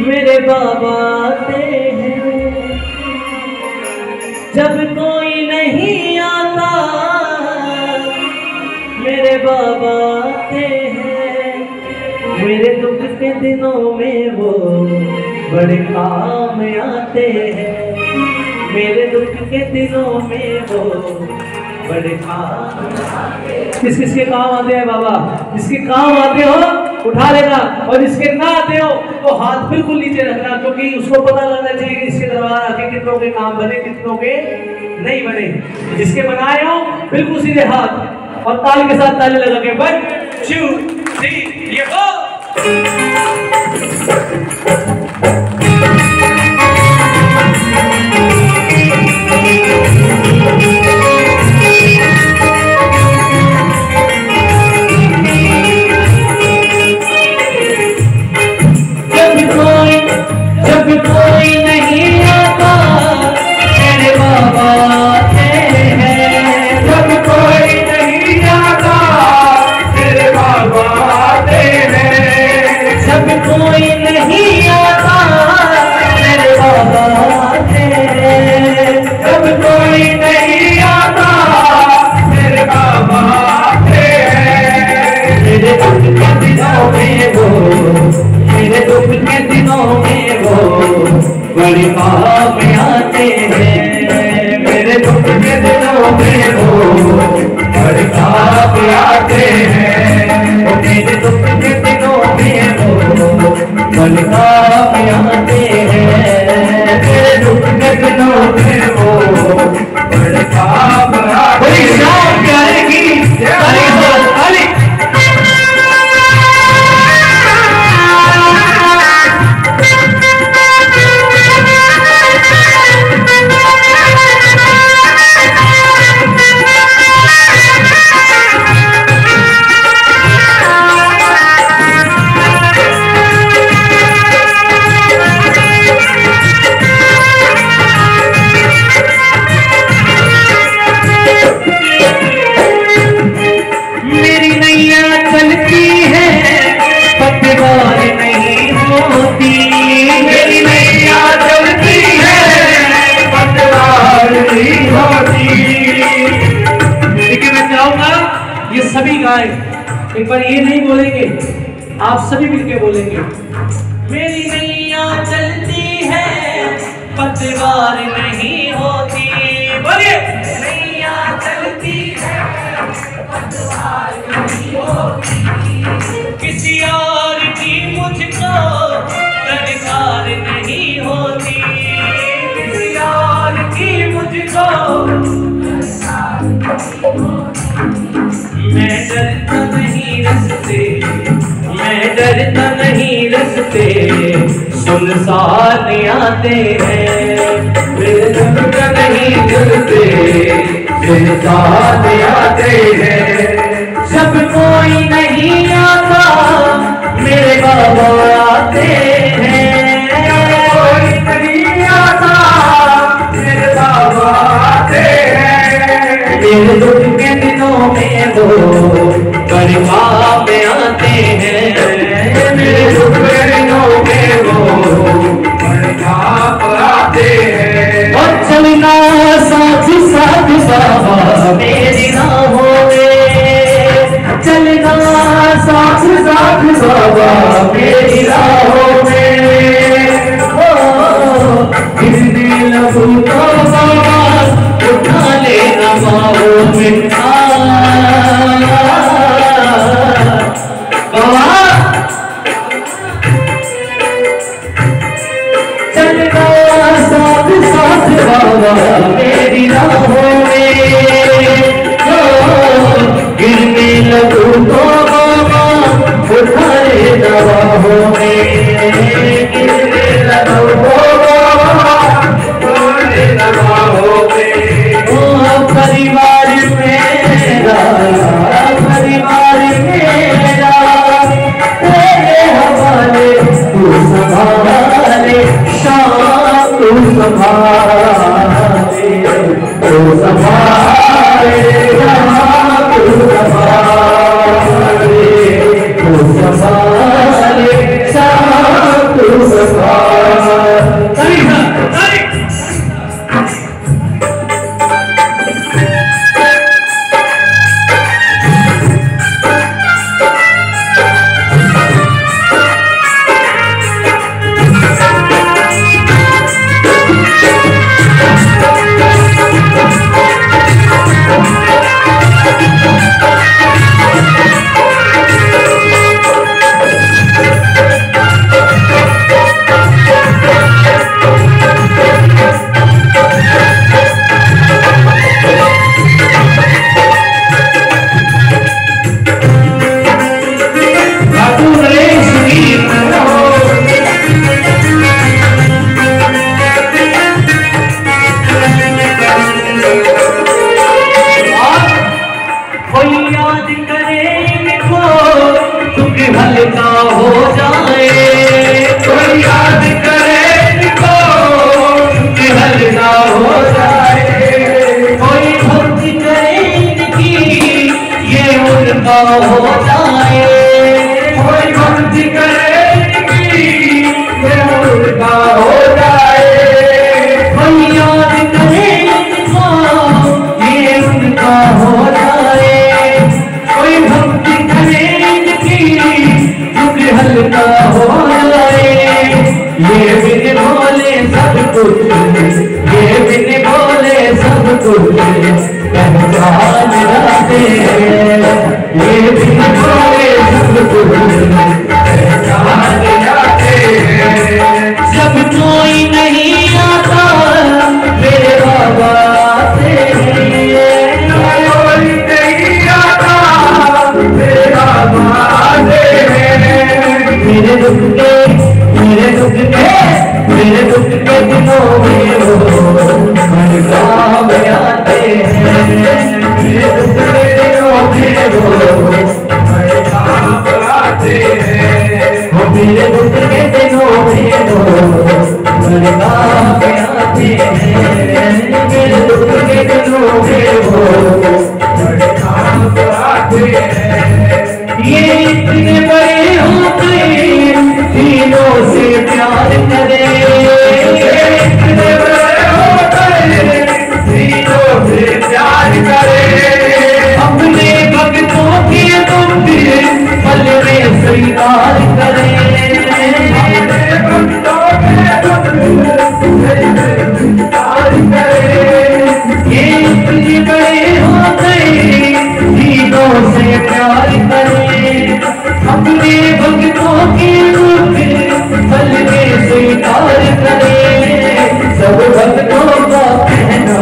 मेरे बाबा आते हैं जब कोई नहीं आता, मेरे बाबा आते हैं मेरे दुख के दिनों में वो बड़े काम आते हैं, मेरे दुख के दिनों में वो बड़े काम। किस किस के काम आते हैं बाबा? जिसके काम आते हो उठा लेना, और जिसके ना आते हो तो हाथ बिल्कुल नीचे रखना, क्योंकि उसको पता लगना चाहिए कि इसके दरबार आके कितनों के काम बने, कितनों के नहीं बने। जिसके बनाए हो बिल्कुल सीधे हाथ और ताली के साथ ताली लगा के 1 2 3 ये वो। जब कोई नहीं आता मेरे बाबा आते हैं, जब कोई नहीं आता मेरे बाबा आते हैं, जब कोई नहीं आता मेरे बाबा आते हैं, जब कोई नहीं आता मेरे बाबा आते हैं। मेरे दुख के दिनों में वो, मेरे दुख के दिनों में वो बड़ी काम आते हैं, मेरे दुख के दिनों में वो बड़ी काम आते हैं, मेरे दुख के दिनों में वो बड़ी काम आते हैं, मेरे दुख के दिनों में वो बड़ी काम आते हैं। प्यारे की सभी गाए एक बार, ये नहीं बोलेंगे, आप सभी मिलके बोलेंगे। मेरी नैया चलती है पतवार नहीं होती, बोलिए। नैया चलती है पतवार नहीं होती, किसी और की मुझको दरकार नहीं होती, किसी और की मुझको दरकार नहीं होती। मैं डरता नहीं रस्ते, मैं डरता नहीं रस्ते सुनसान आते हैं, मेरे डरता नहीं डरते सुनसान आते हैं, जब कोई नहीं आता मेरे बाबा आते हैं, कोई नहीं आता मेरे बाबा आते हैं, मेरे दुख के दिनों में वो बड़ी काम आते हैं, मेरे दुख के दिनों में वो बड़ी काम आते हैं। और चलना साथ साथ बाबा मेरी राहों में, चलना साथ साथ बाबा मेरी राहों में, ओ गिरने लगूं तो बाबा उठा लेना बाहों में। चलना साथ साथ बाबा मेरी राहों में, गिरने लगूं तो बाबा उठा लेना बाहों में, गिरने लगूं तो बाबा उठा लेना बाहों में। ओ परिवार मेरा, परिवार मेरा तेरे हवाले, तू संभाले शाम, तू संभाले, तू संभाले शाम, तू संभाले, तू संभाले शाम, तू संभाले। चलता हो जाए, ये बिन बोले सब कुछ, ये बिन बोले सब कुछ पहचान जाते हैं, ये बिन बोले सब कुछ पहचान जाते हैं। जब कोई नहीं आता मेरे बाबा से, कोई नहीं आता मेरे बाबा से, मेरे दुख के मेरे दुख के मेरे दुख के दिनों में वो हर काम आते हैं, मेरे दुख के दिनों में वो हर काम आते हैं, वो मेरे दुख के दिनों में वो हर काम आते हैं, मेरे दुख के दिनों में वो हर काम आते हैं। ये इतने बड़े हो गए तीनों से प्यार करे, इतने बड़े हो गए तीनों से प्यार करे, अपने भक्तों के दुख पल में स्वीकार करे, अपने भक्तों के दुख स्वीकार करे। ये इतने बड़े हो गए तीनों से प्यार करे, अपने भक्तों के दुख पल में स्वीकार करे। सब भक्तों का कहना,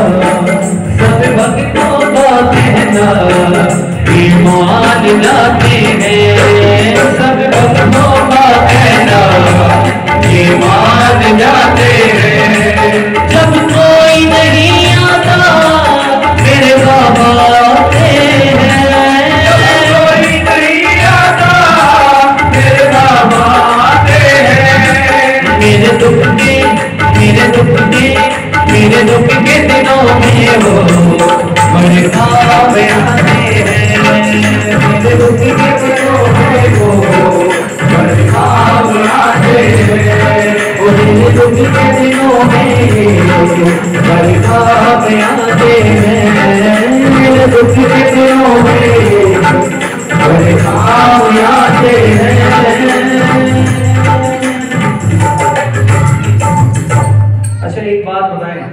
सब भक्तों का कहना ईमान लाते हैं, सब भक्तों का कहना ईमान जाते हैं। जब कोई नहीं आता मेरे बाबा आते हैं, जब कोई नहीं आता मेरे बाबा आते हैं, मेरे दुख के मेरे दुख के मेरे दुख के दिनों में वो बड़े काम आते हैं, मेरे दुख के दिनों में वो बड़े काम आते हैं, मेरे दुख के दिनों में बड़े काम आते हैं, मेरे दुख के दिनों में बड़े काम आते हैं। अच्छा एक बात बताएं।